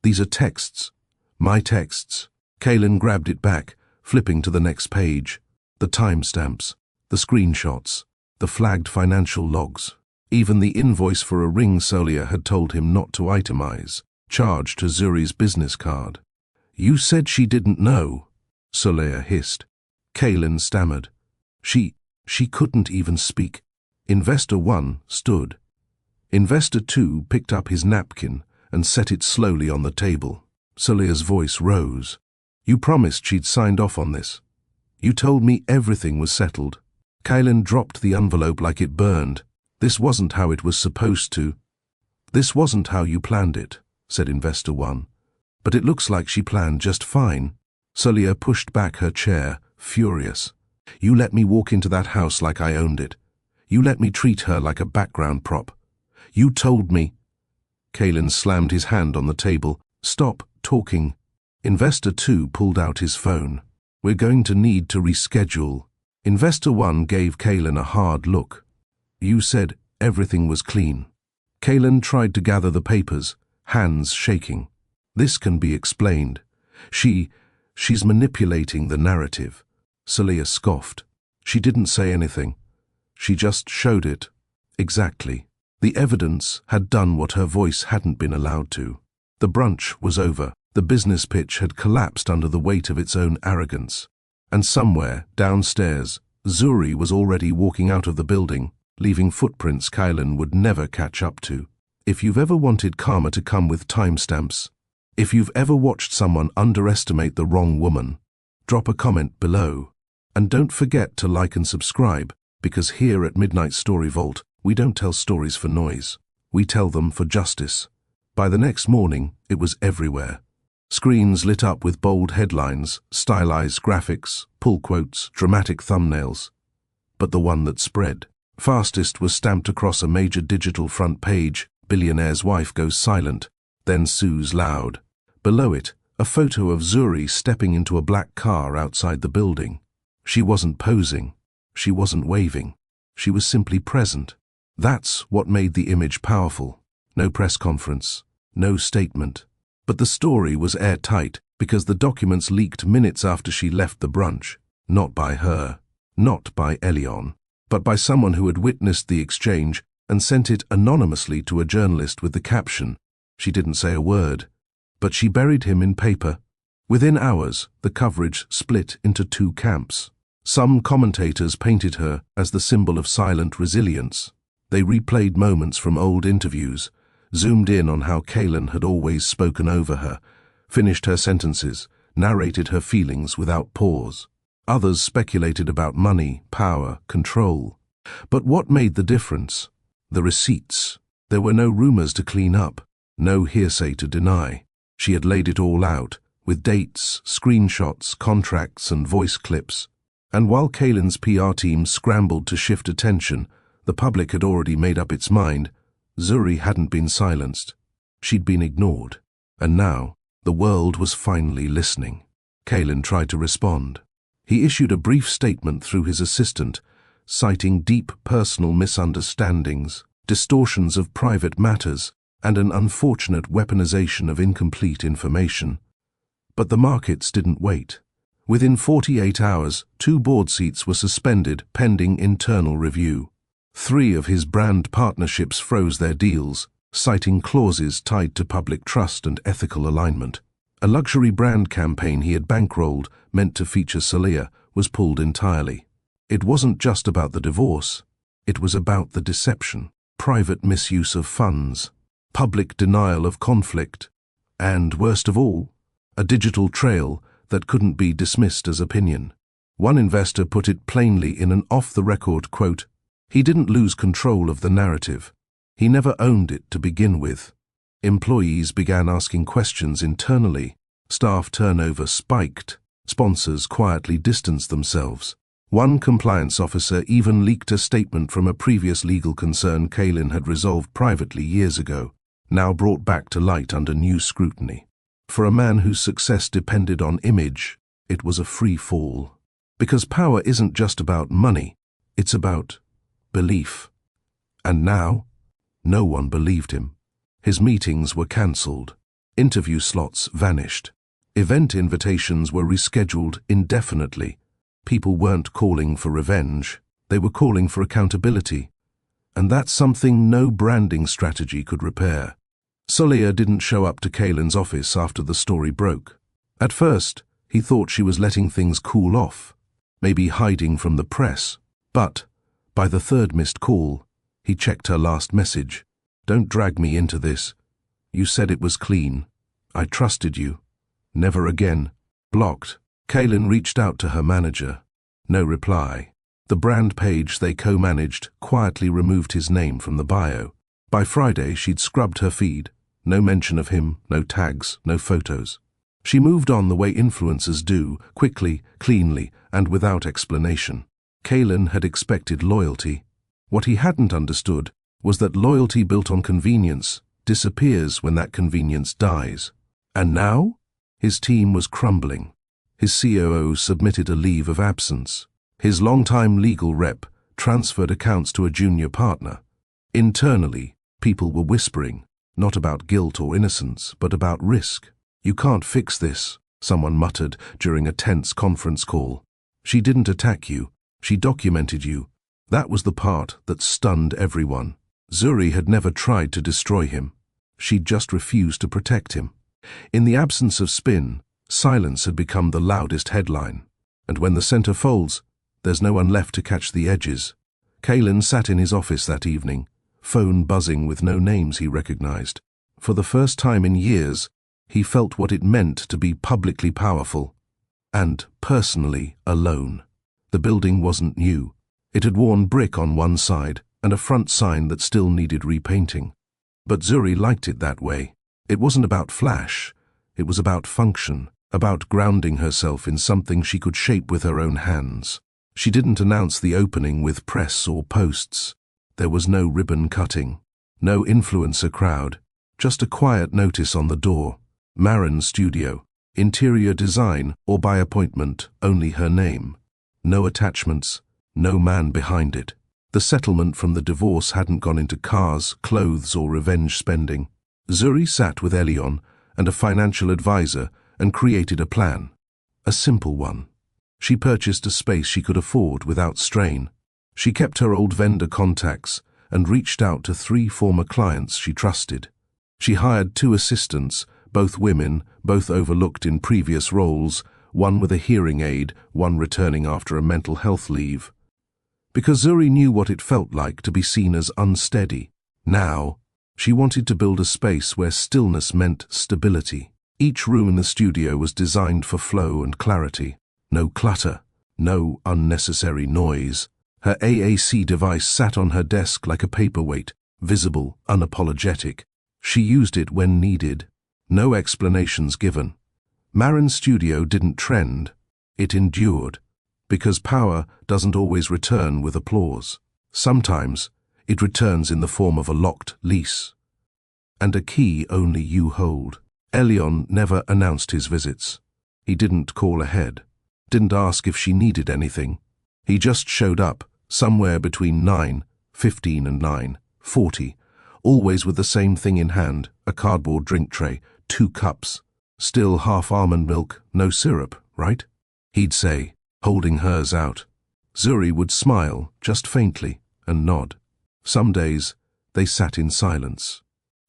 These are texts. My texts. Kaylin grabbed it back, flipping to the next page. The timestamps, the screenshots, the flagged financial logs. Even the invoice for a ring Soleil had told him not to itemize, charged to Zuri's business card. You said she didn't know, Soleil hissed. Kaylin stammered. She couldn't even speak. Investor 1 stood. Investor 2 picked up his napkin and set it slowly on the table. Soleil's voice rose. You promised she'd signed off on this. You told me everything was settled. Kaylin dropped the envelope like it burned. This wasn't how it was supposed to. This wasn't how you planned it, said Investor 1. But it looks like she planned just fine. Soleil pushed back her chair, furious. You let me walk into that house like I owned it. You let me treat her like a background prop. You told me. Kaylin slammed his hand on the table. Stop talking. Investor 2 pulled out his phone. We're going to need to reschedule. Investor 1 gave Kaylin a hard look. You said everything was clean. Kaylin tried to gather the papers, hands shaking. This can be explained. She's manipulating the narrative. Soleil scoffed. She didn't say anything. She just showed it. Exactly. The evidence had done what her voice hadn't been allowed to. The brunch was over. The business pitch had collapsed under the weight of its own arrogance. And somewhere, downstairs, Zuri was already walking out of the building, leaving footprints Kaylin would never catch up to. If you've ever wanted karma to come with timestamps, if you've ever watched someone underestimate the wrong woman, drop a comment below. And don't forget to like and subscribe, because here at Midnight Story Vault, we don't tell stories for noise. We tell them for justice. By the next morning, it was everywhere. Screens lit up with bold headlines, stylized graphics, pull quotes, dramatic thumbnails. But the one that spread fastest was stamped across a major digital front page. Billionaire's wife goes silent, then sues loud. Below it, a photo of Zuri stepping into a black car outside the building. She wasn't posing. She wasn't waving. She was simply present. That's what made the image powerful. No press conference, no statement. But the story was airtight because the documents leaked minutes after she left the brunch. Not by her, not by Elion, but by someone who had witnessed the exchange and sent it anonymously to a journalist with the caption, "She didn't say a word, but she buried him in paper." Within hours, the coverage split into two camps. Some commentators painted her as the symbol of silent resilience. They replayed moments from old interviews, zoomed in on how Kaylin had always spoken over her, finished her sentences, narrated her feelings without pause. Others speculated about money, power, control. But what made the difference? The receipts. There were no rumors to clean up, no hearsay to deny. She had laid it all out, with dates, screenshots, contracts, and voice clips. And while Kaylin's PR team scrambled to shift attention, the public had already made up its mind. Zuri hadn't been silenced. She'd been ignored. And now, the world was finally listening. Kaylin tried to respond. He issued a brief statement through his assistant, citing deep personal misunderstandings, distortions of private matters, and an unfortunate weaponization of incomplete information. But the markets didn't wait. Within 48 hours, 2 board seats were suspended pending internal review. 3 of his brand partnerships froze their deals, citing clauses tied to public trust and ethical alignment. A luxury brand campaign he had bankrolled, meant to feature Salia, was pulled entirely. It wasn't just about the divorce. It was about the deception, private misuse of funds, public denial of conflict, and, worst of all, a digital trail that couldn't be dismissed as opinion. One investor put it plainly in an off-the-record quote, "He didn't lose control of the narrative. He never owned it to begin with." Employees began asking questions internally. Staff turnover spiked. Sponsors quietly distanced themselves. One compliance officer even leaked a statement from a previous legal concern Kaylin had resolved privately years ago, now brought back to light under new scrutiny. For a man whose success depended on image, it was a free fall. Because power isn't just about money, it's about belief. And now, no one believed him. His meetings were cancelled. Interview slots vanished. Event invitations were rescheduled indefinitely. People weren't calling for revenge. They were calling for accountability. And that's something no branding strategy could repair. Salia didn't show up to Kaylin's office after the story broke. At first, he thought she was letting things cool off, maybe hiding from the press. But, by the 3rd missed call, he checked her last message. "Don't drag me into this. You said it was clean. I trusted you. Never again." Blocked. Kaylin reached out to her manager. No reply. The brand page they co-managed quietly removed his name from the bio. By Friday, she'd scrubbed her feed. No mention of him, no tags, no photos. She moved on the way influencers do, quickly, cleanly, and without explanation. Kaylin had expected loyalty. What he hadn't understood was that loyalty built on convenience disappears when that convenience dies. And now? His team was crumbling. His COO submitted a leave of absence. His longtime legal rep transferred accounts to a junior partner. Internally, people were whispering, not about guilt or innocence, but about risk. "You can't fix this," someone muttered during a tense conference call. "She didn't attack you. She documented you." That was the part that stunned everyone. Zuri had never tried to destroy him. She'd just refused to protect him. In the absence of spin, silence had become the loudest headline. And when the center folds, there's no one left to catch the edges. Kaylin sat in his office that evening, phone buzzing with no names he recognized. For the first time in years, he felt what it meant to be publicly powerful and personally alone. The building wasn't new. It had worn brick on one side and a front sign that still needed repainting. But Zuri liked it that way. It wasn't about flash. It was about function, about grounding herself in something she could shape with her own hands. She didn't announce the opening with press or posts. There was no ribbon cutting, no influencer crowd, just a quiet notice on the door. Marin Studio, interior design or by appointment, only her name. No attachments, no man behind it. The settlement from the divorce hadn't gone into cars, clothes, or revenge spending. Zuri sat with Elion and a financial advisor and created a plan. A simple one. She purchased a space she could afford without strain. She kept her old vendor contacts and reached out to 3 former clients she trusted. She hired 2 assistants, both women, both overlooked in previous roles, one with a hearing aid, one returning after a mental health leave. Because Zuri knew what it felt like to be seen as unsteady. Now, she wanted to build a space where stillness meant stability. Each room in the studio was designed for flow and clarity. No clutter, no unnecessary noise. Her AAC device sat on her desk like a paperweight, visible, unapologetic. She used it when needed. No explanations given. Marin's studio didn't trend. It endured. Because power doesn't always return with applause. Sometimes it returns in the form of a locked lease. And a key only you hold. Elion never announced his visits. He didn't call ahead. Didn't ask if she needed anything. He just showed up, somewhere between 9:15 and 9:40, always with the same thing in hand, a cardboard drink tray, 2 cups. Still half almond milk, no syrup, right? He'd say, holding hers out. Zuri would smile, just faintly, and nod. Some days, they sat in silence.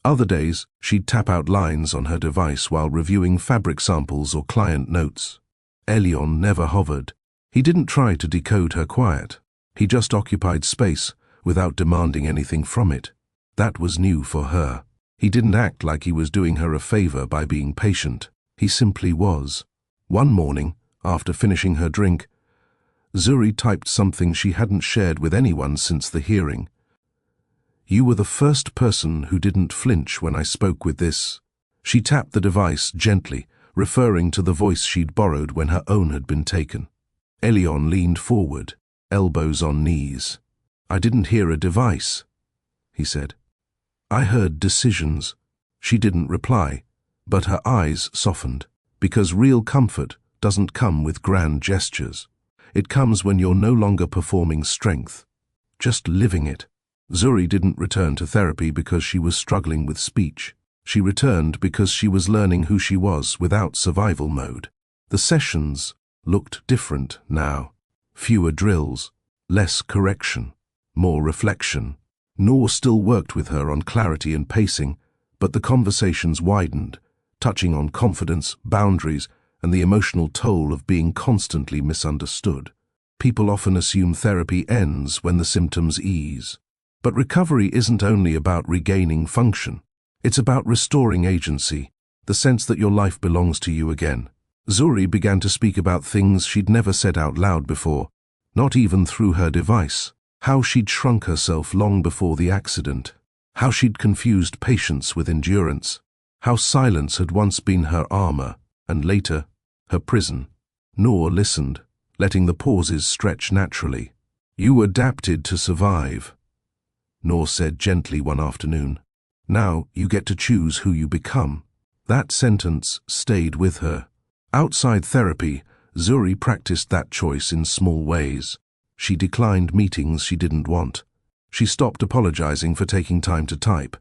Other days, she'd tap out lines on her device while reviewing fabric samples or client notes. Elion never hovered. He didn't try to decode her quiet. He just occupied space without demanding anything from it. That was new for her. He didn't act like he was doing her a favor by being patient. He simply was. One morning, after finishing her drink, Zuri typed something she hadn't shared with anyone since the hearing. "You were the first person who didn't flinch when I spoke with this." She tapped the device gently, referring to the voice she'd borrowed when her own had been taken. Elion leaned forward, elbows on knees. "I didn't hear a device," he said. "I heard decisions." She didn't reply, but her eyes softened, because real comfort doesn't come with grand gestures. It comes when you're no longer performing strength, just living it. Zuri didn't return to therapy because she was struggling with speech. She returned because she was learning who she was without survival mode. The sessions looked different now. Fewer drills, less correction, more reflection. Noor still worked with her on clarity and pacing, but the conversations widened, touching on confidence, boundaries, and the emotional toll of being constantly misunderstood. People often assume therapy ends when the symptoms ease. But recovery isn't only about regaining function. It's about restoring agency, the sense that your life belongs to you again. Zuri began to speak about things she'd never said out loud before, not even through her device. How she'd shrunk herself long before the accident. How she'd confused patience with endurance. How silence had once been her armor, and later, her prison. Noor listened, letting the pauses stretch naturally. "You adapted to survive," Noor said gently one afternoon. "Now you get to choose who you become." That sentence stayed with her. Outside therapy, Zuri practiced that choice in small ways. She declined meetings she didn't want. She stopped apologizing for taking time to type.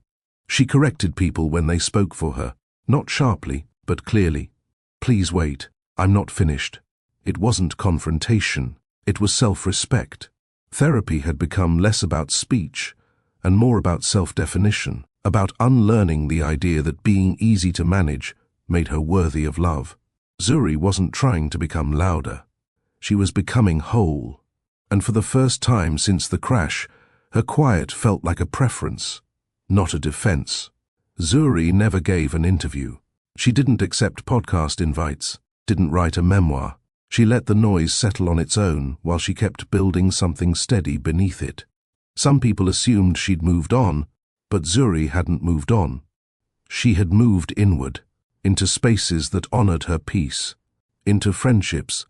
She corrected people when they spoke for her, not sharply, but clearly. "Please wait, I'm not finished." It wasn't confrontation, it was self-respect. Therapy had become less about speech and more about self-definition, about unlearning the idea that being easy to manage made her worthy of love. Zuri wasn't trying to become louder. She was becoming whole. And for the first time since the crash, her quiet felt like a preference, not a defense. Zuri never gave an interview. She didn't accept podcast invites, didn't write a memoir. She let the noise settle on its own while she kept building something steady beneath it. Some people assumed she'd moved on, but Zuri hadn't moved on. She had moved inward, into spaces that honored her peace, into friendships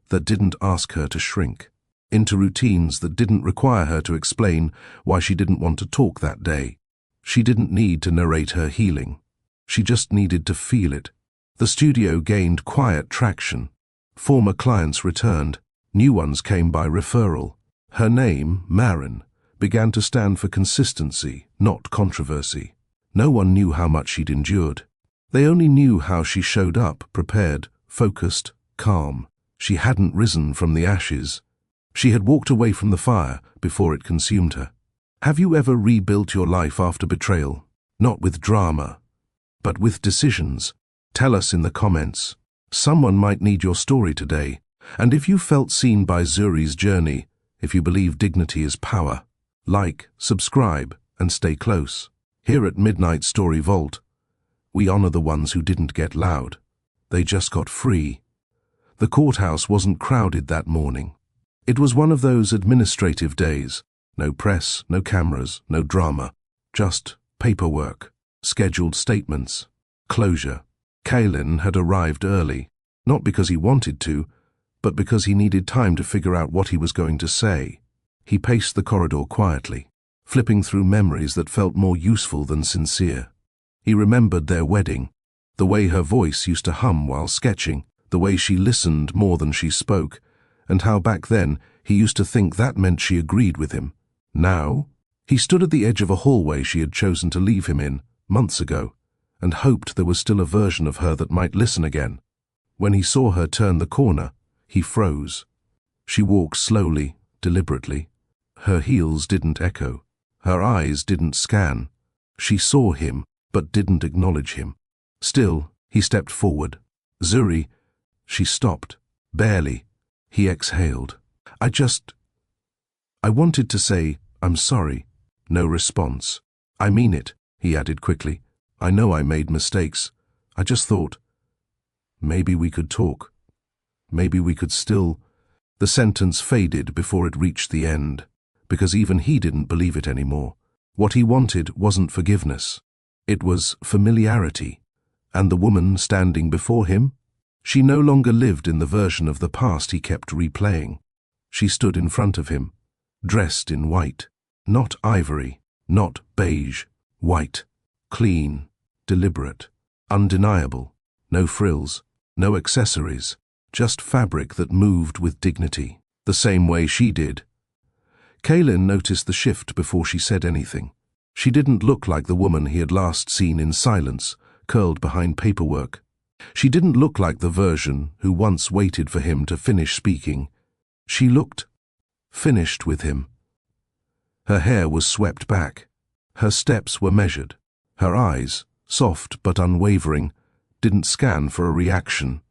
that didn't ask her to shrink, into routines that didn't require her to explain why she didn't want to talk that day. She didn't need to narrate her healing. She just needed to feel it. The studio gained quiet traction. Former clients returned. New ones came by referral. Her name, Marin, began to stand for consistency, not controversy. No one knew how much she'd endured. They only knew how she showed up, prepared, focused, calm. She hadn't risen from the ashes. She had walked away from the fire before it consumed her. Have you ever rebuilt your life after betrayal? Not with drama, but with decisions. Tell us in the comments. Someone might need your story today. And if you felt seen by Zuri's journey, if you believe dignity is power, like, subscribe, and stay close. Here at Midnight Story Vault, we honor the ones who didn't get loud. They just got free. The courthouse wasn't crowded that morning. It was one of those administrative days. No press, no cameras, no drama. Just paperwork, scheduled statements, closure. Kaelin had arrived early, not because he wanted to, but because he needed time to figure out what he was going to say. He paced the corridor quietly, flipping through memories that felt more useful than sincere. He remembered their wedding, the way her voice used to hum while sketching, the way she listened more than she spoke, and how back then he used to think that meant she agreed with him. Now, he stood at the edge of a hallway she had chosen to leave him in, months ago, and hoped there was still a version of her that might listen again. When he saw her turn the corner, he froze. She walked slowly, deliberately. Her heels didn't echo. Her eyes didn't scan. She saw him, but didn't acknowledge him. Still, he stepped forward. Zuri, she stopped. Barely. He exhaled. I wanted to say, I'm sorry. No response. I mean it, he added quickly. I know I made mistakes. I just thought, maybe we could talk. Maybe we could still... The sentence faded before it reached the end, because even he didn't believe it anymore. What he wanted wasn't forgiveness. It was familiarity. And the woman standing before him? She no longer lived in the version of the past he kept replaying. She stood in front of him, dressed in white. Not ivory, not beige. White. Clean. Deliberate. Undeniable. No frills. No accessories. Just fabric that moved with dignity, the same way she did. Kaelin noticed the shift before she said anything. She didn't look like the woman he had last seen in silence, curled behind paperwork. She didn't look like the version who once waited for him to finish speaking. She looked finished with him. Her hair was swept back. Her steps were measured. Her eyes, soft but unwavering, didn't scan for a reaction.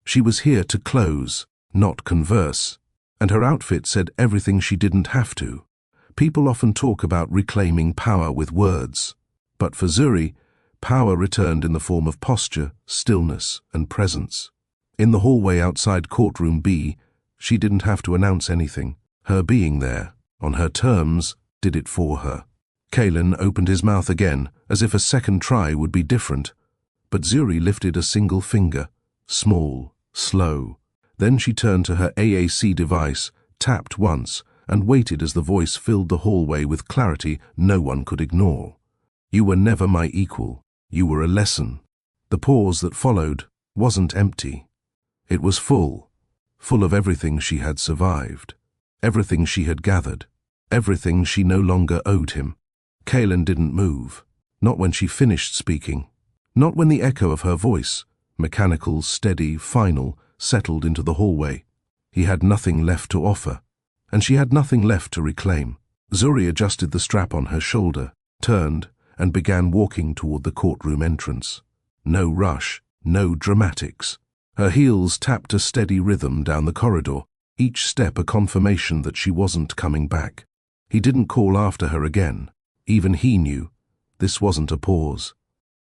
She was here to close, not converse, and her outfit said everything she didn't have to. People often talk about reclaiming power with words, but for Zuri, power returned in the form of posture, stillness, and presence. In the hallway outside courtroom B, she didn't have to announce anything. Her being there, on her terms, did it for her. Kaelin opened his mouth again, as if a second try would be different, but Zuri lifted a single finger. Small, slow. Then she turned to her AAC device, tapped once, and waited as the voice filled the hallway with clarity no one could ignore. You were never my equal. You were a lesson. The pause that followed wasn't empty. It was full of everything she had survived, everything she had gathered, everything she no longer owed him. Kaelin didn't move, not when she finished speaking, not when the echo of her voice, mechanical, steady, final, settled into the hallway. He had nothing left to offer, and she had nothing left to reclaim. Zuri adjusted the strap on her shoulder, turned, and began walking toward the courtroom entrance. No rush, no dramatics. Her heels tapped a steady rhythm down the corridor, each step a confirmation that she wasn't coming back. He didn't call after her again. Even he knew this wasn't a pause.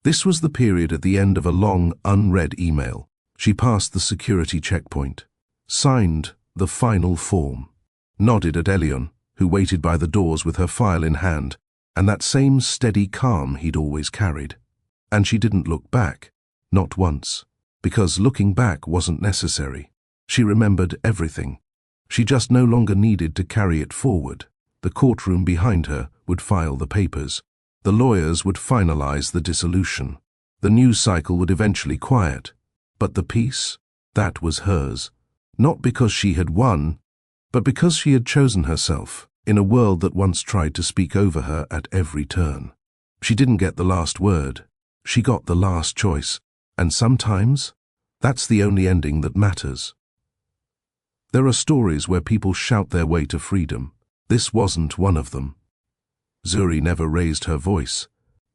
This was the period at the end of a long, unread email. She passed the security checkpoint, signed the final form, nodded at Elion, who waited by the doors with her file in hand, and that same steady calm he'd always carried. And she didn't look back, not once, because looking back wasn't necessary. She remembered everything. She just no longer needed to carry it forward. The courtroom behind her would file the papers. The lawyers would finalize the dissolution. The news cycle would eventually quiet. But the peace, that was hers. Not because she had won, but because she had chosen herself. in a world that once tried to speak over her at every turn. She didn't get the last word. She got the last choice. And sometimes, that's the only ending that matters. There are stories where people shout their way to freedom. This wasn't one of them. Zuri never raised her voice.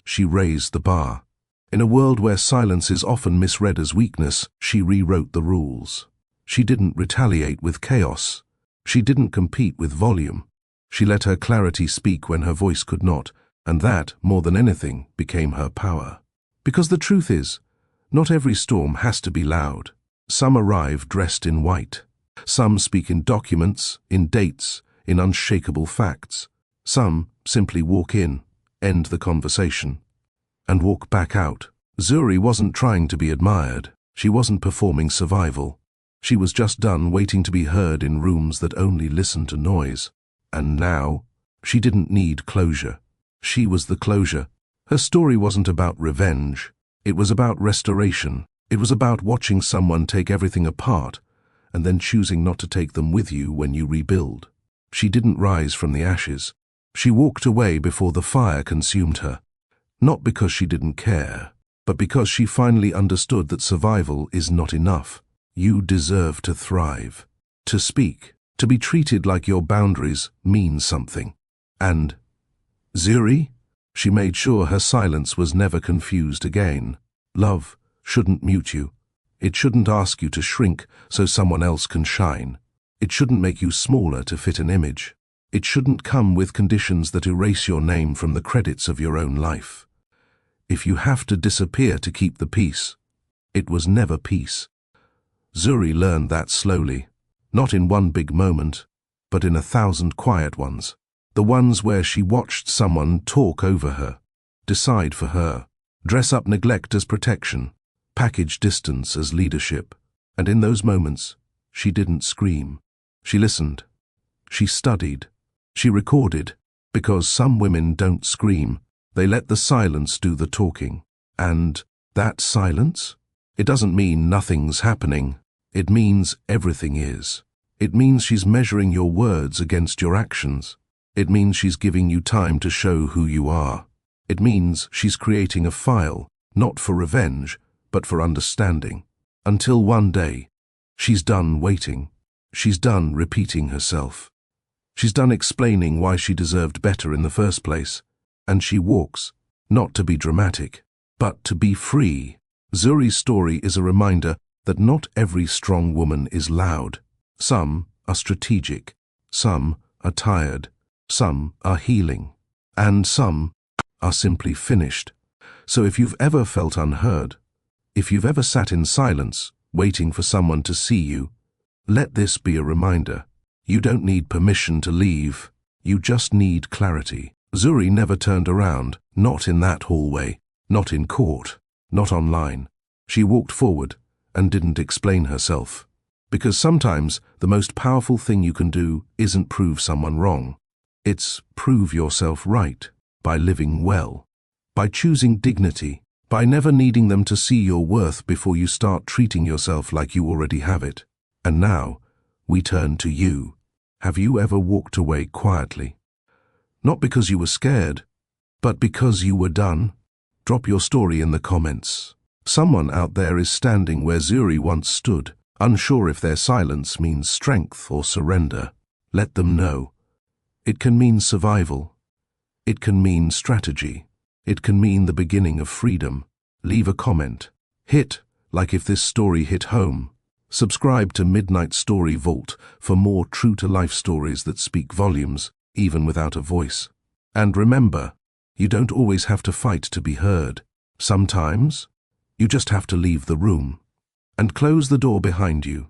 She raised the bar. In a world where silence is often misread as weakness, she rewrote the rules. She didn't retaliate with chaos. She didn't compete with volume. She let her clarity speak when her voice could not, and that, more than anything, became her power. Because the truth is, not every storm has to be loud. Some arrive dressed in white. Some speak in documents, in dates, in unshakable facts. Some simply walk in, end the conversation, and walk back out. Zuri wasn't trying to be admired. She wasn't performing survival. She was just done waiting to be heard in rooms that only listen to noise. And now, she didn't need closure. She was the closure. Her story wasn't about revenge. It was about restoration. It was about watching someone take everything apart and then choosing not to take them with you when you rebuild. She didn't rise from the ashes. She walked away before the fire consumed her. Not because she didn't care, but because she finally understood that survival is not enough. You deserve to thrive, to speak, to be treated like your boundaries mean something. And Zuri? She made sure her silence was never confused again. Love shouldn't mute you. It shouldn't ask you to shrink so someone else can shine. It shouldn't make you smaller to fit an image. It shouldn't come with conditions that erase your name from the credits of your own life. If you have to disappear to keep the peace, it was never peace. Zuri learned that slowly, not in one big moment, but in 1,000 quiet ones. The ones where she watched someone talk over her, decide for her, dress up neglect as protection, package distance as leadership. And in those moments, she didn't scream. She listened. She studied. She recorded. Because some women don't scream. They let the silence do the talking. And that silence? It doesn't mean nothing's happening. It means everything is. It means she's measuring your words against your actions. It means she's giving you time to show who you are. It means she's creating a file, not for revenge, but for understanding. Until one day, she's done waiting. She's done repeating herself. She's done explaining why she deserved better in the first place. And she walks, not to be dramatic, but to be free. Zuri's story is a reminder that not every strong woman is loud. Some are strategic. Some are tired. Some are healing, and some are simply finished. So if you've ever felt unheard, if you've ever sat in silence, waiting for someone to see you, let this be a reminder. You don't need permission to leave. You just need clarity. Zuri never turned around, not in that hallway, not in court, not online. She walked forward and didn't explain herself. Because sometimes the most powerful thing you can do isn't prove someone wrong. It's prove yourself right, by living well, by choosing dignity, by never needing them to see your worth before you start treating yourself like you already have it. And now, we turn to you. Have you ever walked away quietly? Not because you were scared, but because you were done? Drop your story in the comments. Someone out there is standing where Zuri once stood, unsure if their silence means strength or surrender. Let them know. It can mean survival. It can mean strategy. It can mean the beginning of freedom. Leave a comment. Hit like if this story hit home. Subscribe to Midnight Story Vault for more true-to-life stories that speak volumes, even without a voice. And remember, you don't always have to fight to be heard. Sometimes, you just have to leave the room and close the door behind you.